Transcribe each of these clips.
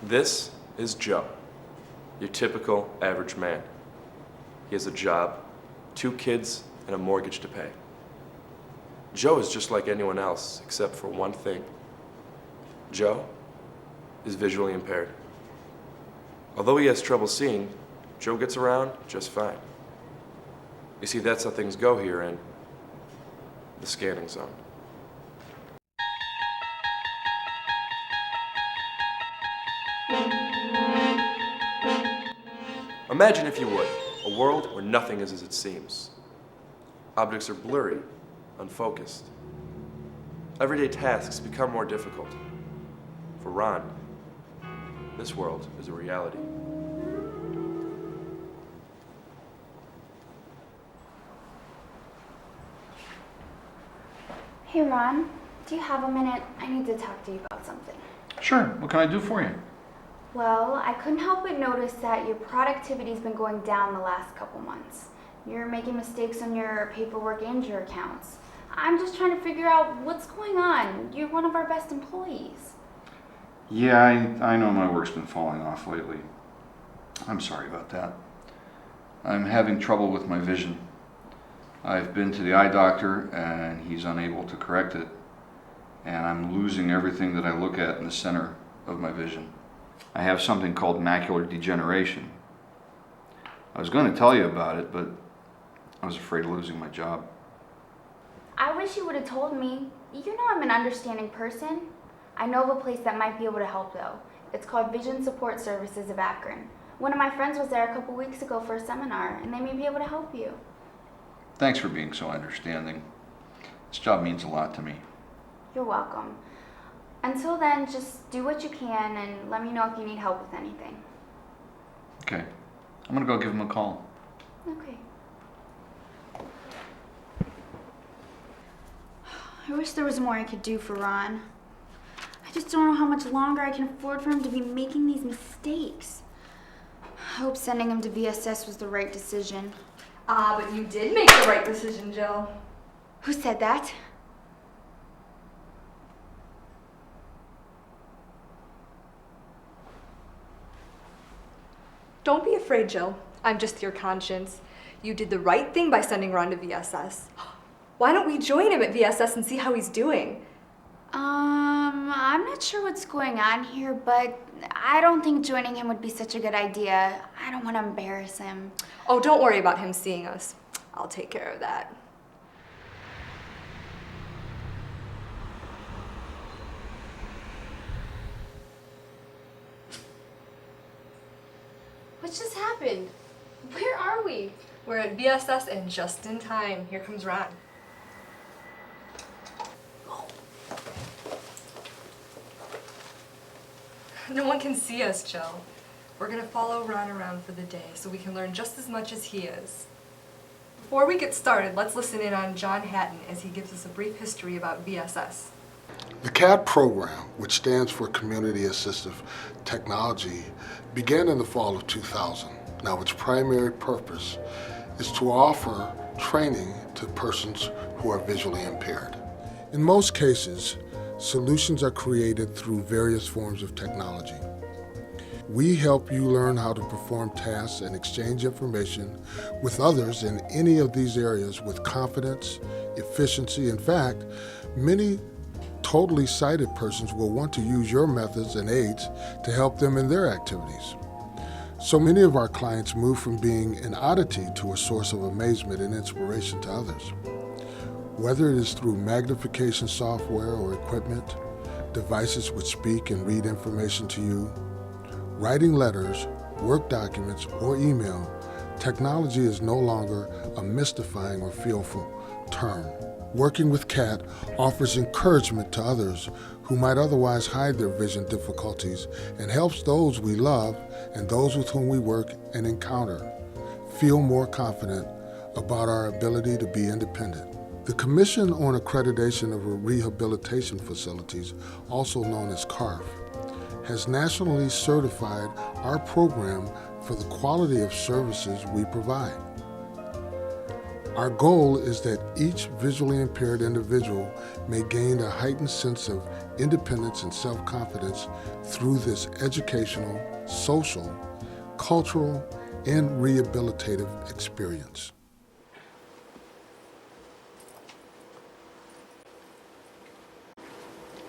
This is Joe, your typical average man. He has a job, 2 kids, and a mortgage to pay. Joe is just like anyone else, except for one thing. Joe is visually impaired. Although he has trouble seeing, Joe gets around just fine. You see, that's how things go here in the scanning zone. Imagine, if you would, a world where nothing is as it seems. Objects are blurry, unfocused. Everyday tasks become more difficult. For Ron, this world is a reality. Hey Ron, do you have a minute? I need to talk to you about something. Sure, what can I do for you? Well, I couldn't help but notice that your productivity's been going down the last couple months. You're making mistakes on your paperwork and your accounts. I'm just trying to figure out what's going on. You're one of our best employees. Yeah, I know my work's been falling off lately. I'm sorry about that. I'm having trouble with my vision. I've been to the eye doctor and he's unable to correct it. And I'm losing everything that I look at in the center of my vision. I have something called macular degeneration. I was going to tell you about it, but I was afraid of losing my job. I wish you would have told me. You know I'm an understanding person. I know of a place that might be able to help though. It's called Vision Support Services of Akron. One of my friends was there a couple weeks ago for a seminar, and they may be able to help you. Thanks for being so understanding. This job means a lot to me. You're welcome. Until then, just do what you can and let me know if you need help with anything. Okay, I'm gonna go give him a call. Okay. I wish there was more I could do for Ron. I just don't know how much longer I can afford for him to be making these mistakes. I hope sending him to VSS was the right decision. But you did make the right decision, Jill. Who said that? Don't be afraid, Jill. I'm just your conscience. You did the right thing by sending Ron to VSS. Why don't we join him at VSS and see how he's doing? I'm not sure what's going on here, but I don't think joining him would be such a good idea. I don't want to embarrass him. Oh, don't worry about him seeing us. I'll take care of that. What just happened? Where are we? We're at VSS and just in time. Here comes Ron. No one can see us, Jill. We're gonna follow Ron around for the day so we can learn just as much as he is. Before we get started, let's listen in on John Hatton as he gives us a brief history about VSS. The CAD program, which stands for Community Assistive Technology, began in the fall of 2000. Now, its primary purpose is to offer training to persons who are visually impaired. In most cases, solutions are created through various forms of technology. We help you learn how to perform tasks and exchange information with others in any of these areas with confidence, efficiency. In fact, many totally sighted persons will want to use your methods and aids to help them in their activities. So many of our clients move from being an oddity to a source of amazement and inspiration to others. Whether it is through magnification software or equipment, devices which speak and read information to you, writing letters, work documents, or email, technology is no longer a mystifying or fearful term. Working with CAT offers encouragement to others who might otherwise hide their vision difficulties and helps those we love and those with whom we work and encounter feel more confident about our ability to be independent. The Commission on Accreditation of Rehabilitation Facilities, also known as CARF, has nationally certified our program for the quality of services we provide. Our goal is that each visually impaired individual may gain a heightened sense of independence and self-confidence through this educational, social, cultural, and rehabilitative experience.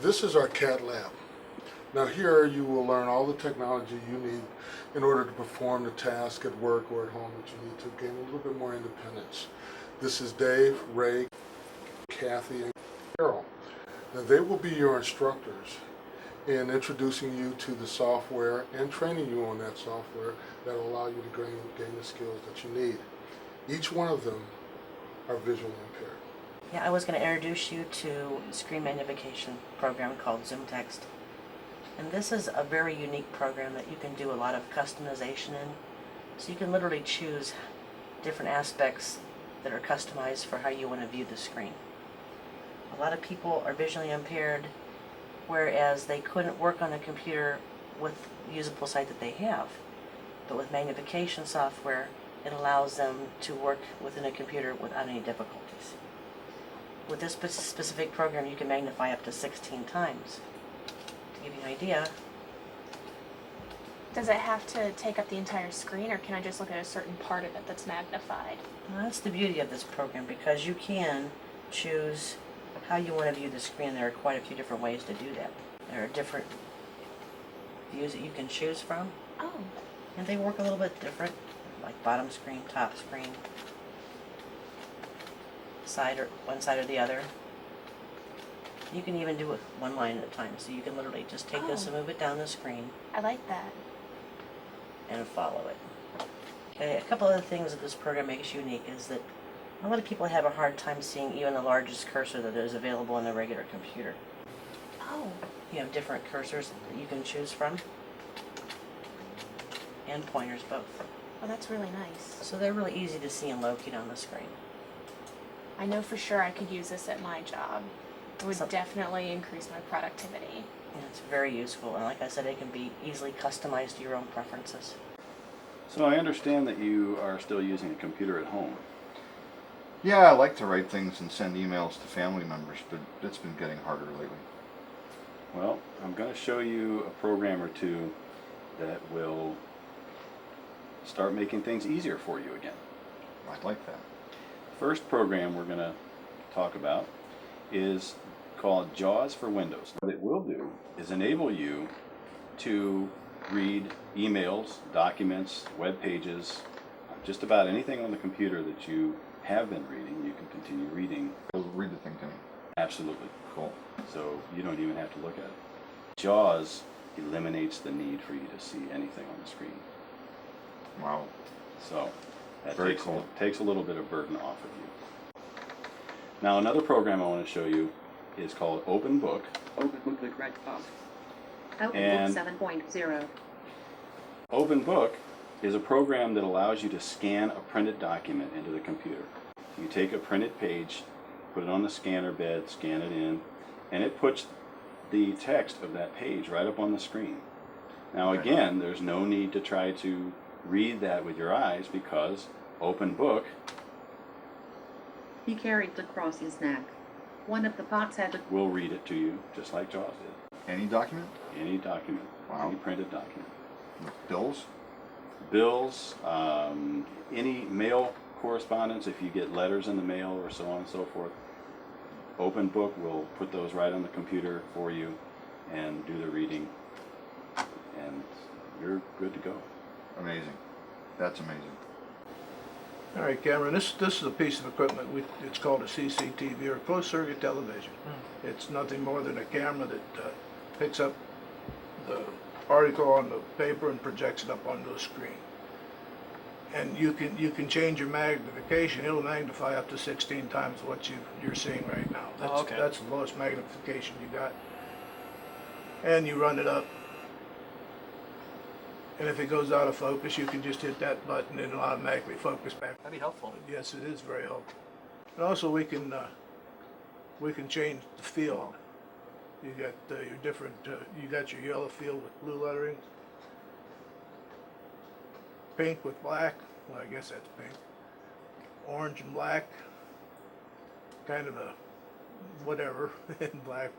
This is our CAT lab. Now here you will learn all the technology you need in order to perform the task at work or at home that you need to gain a little bit more independence. This is Dave, Ray, Kathy, and Carol. Now they will be your instructors in introducing you to the software and training you on that software that will allow you to gain the skills that you need. Each one of them are visually impaired. Yeah, I was going to introduce you to a screen magnification program called Zoom Text. And this is a very unique program that you can do a lot of customization in. So you can literally choose different aspects that are customized for how you want to view the screen. A lot of people are visually impaired, whereas they couldn't work on a computer with the usable sight that they have. But with magnification software, it allows them to work within a computer without any difficulties. With this specific program, you can magnify up to 16 times. To give you an idea, Does it have to take up the entire screen, or can I just look at a certain part of it that's magnified? that's the beauty of this program, because you can choose how you want to view the screen. There are quite a few different ways to do that. There are different views that you can choose from, Oh, and they work a little bit different, like bottom screen, top screen, one side or the other. You can even do it one line at a time, so you can literally just take this and move it down the screen I like that. and follow it. Okay, a couple other things that this program makes unique is that a lot of people have a hard time seeing even the largest cursor that is available on a regular computer. Oh, You have different cursors that you can choose from, and pointers both. well, that's really nice. So they're really easy to see and locate on the screen. I know for sure I could use this at my job. It would So- definitely increase my productivity. And it's very useful, and like I said, it can be easily customized to your own preferences. So I understand that you are still using a computer at home. Yeah, I like to write things and send emails to family members, but it's been getting harder lately. Well, I'm going to show you a program or two that will start making things easier for you again. I'd like that. First program we're going to talk about is called JAWS for Windows. What it will do is enable you to read emails, documents, web pages, just about anything on the computer that you have been reading, you can continue reading. It'll read the thing to me. Absolutely. Cool. So you don't even have to look at it. JAWS eliminates the need for you to see anything on the screen. Wow. So that Very takes, cool. takes a little bit of burden off of you. Now another program I want to show you is called Open Book. Open Book the correct font. Open And- Book 7.0. Open Book is a program that allows you to scan a printed document into the computer. You take a printed page, put it on the scanner bed, scan it in, and it puts the text of that page right up on the screen. Now again, there's no need to try to read that with your eyes because Open Book He carried it across his neck. One of the pots had a will read it to you just like JAWS did. Any document? Any document, Wow. any printed document. Bills? Bills, any mail correspondence, if you get letters in the mail or so on and so forth. Open Book will put those right on the computer for you and do the reading, and you're good to go. Amazing. That's amazing. All right, Cameron, this is a piece of equipment. It's called a CCTV, or closed circuit television. It's nothing more than a camera that picks up the article on the paper and projects it up onto a screen. And you can change your magnification. It'll magnify up to 16 times what you're seeing right now. That's the lowest magnification you got. And you run it up. And if it goes out of focus, you can just hit that button and it'll automatically focus back. That'd be helpful. Yes, it is very helpful. And also we can change the field. You got your different, you got your yellow field with blue lettering, pink with black, well I guess that's pink, orange and black, kind of a whatever in black.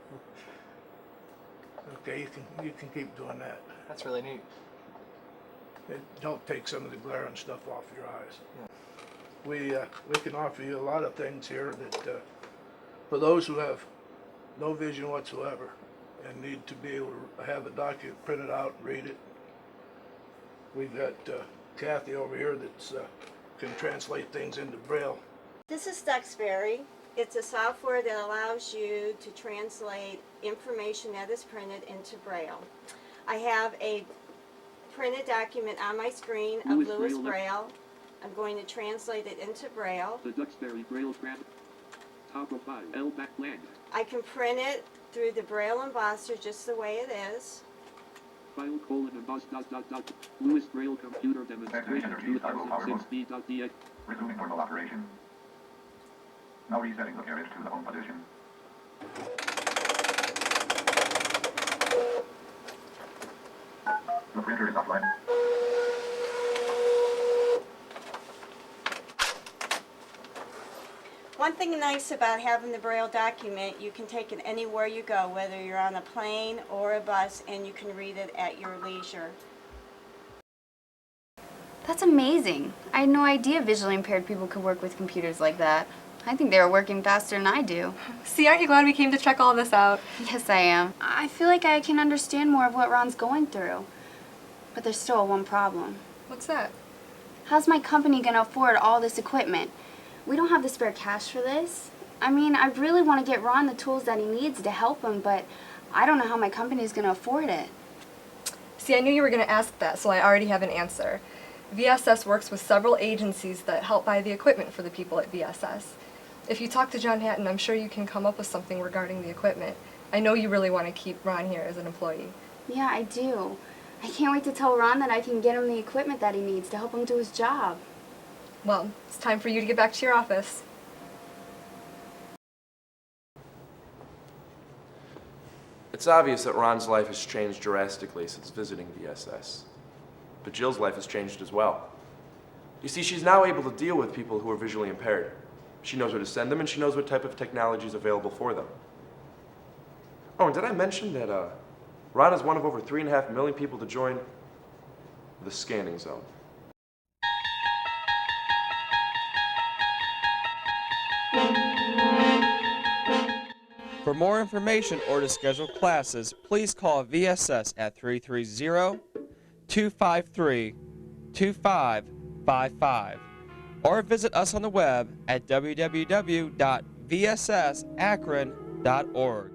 Okay, you can keep doing that. That's really neat. It helps take some of the glare and stuff off your eyes. Yeah. We can offer you a lot of things here that for those who have no vision whatsoever and need to be able to have a document printed out and read it. We've got Kathy over here that can translate things into Braille. This is Duxbury. It's a software that allows you to translate information that is printed into Braille. I have a printed document on my screen of Lewis Braille. I'm going to translate it into Braille. The Duxbury Braille graph. Top of 5. L back blank. I can print it through the Braille embosser just the way it is. File : emboss ... Lewis Braille computer demonstration 2006b.dx. Resuming normal operation. Now resetting the carriage to the home position. The printer is offline. One thing nice about having the Braille document, you can take it anywhere you go, whether you're on a plane or a bus, and you can read it at your leisure. That's amazing. I had no idea visually impaired people could work with computers like that. I think they were working faster than I do. See, aren't you glad we came to check all this out? Yes, I am. I feel like I can understand more of what Ron's going through. But there's still one problem. What's that? How's my company gonna afford all this equipment? We don't have the spare cash for this. I mean, I really want to get Ron the tools that he needs to help him, but I don't know how my company's gonna afford it. See, I knew you were going to ask that, so I already have an answer. VSS works with several agencies that help buy the equipment for the people at VSS. If you talk to John Hatton, I'm sure you can come up with something regarding the equipment. I know you really want to keep Ron here as an employee. Yeah, I do. I can't wait to tell Ron that I can get him the equipment that he needs to help him do his job. Well, it's time for you to get back to your office. It's obvious that Ron's life has changed drastically since visiting VSS. But Jill's life has changed as well. You see, she's now able to deal with people who are visually impaired. She knows where to send them, and she knows what type of technology is available for them. Oh, and did I mention that Ron is one of over 3.5 million people to join the scanning zone? For more information or to schedule classes, please call VSS at 330-253-2555 or visit us on the web at www.vssakron.org.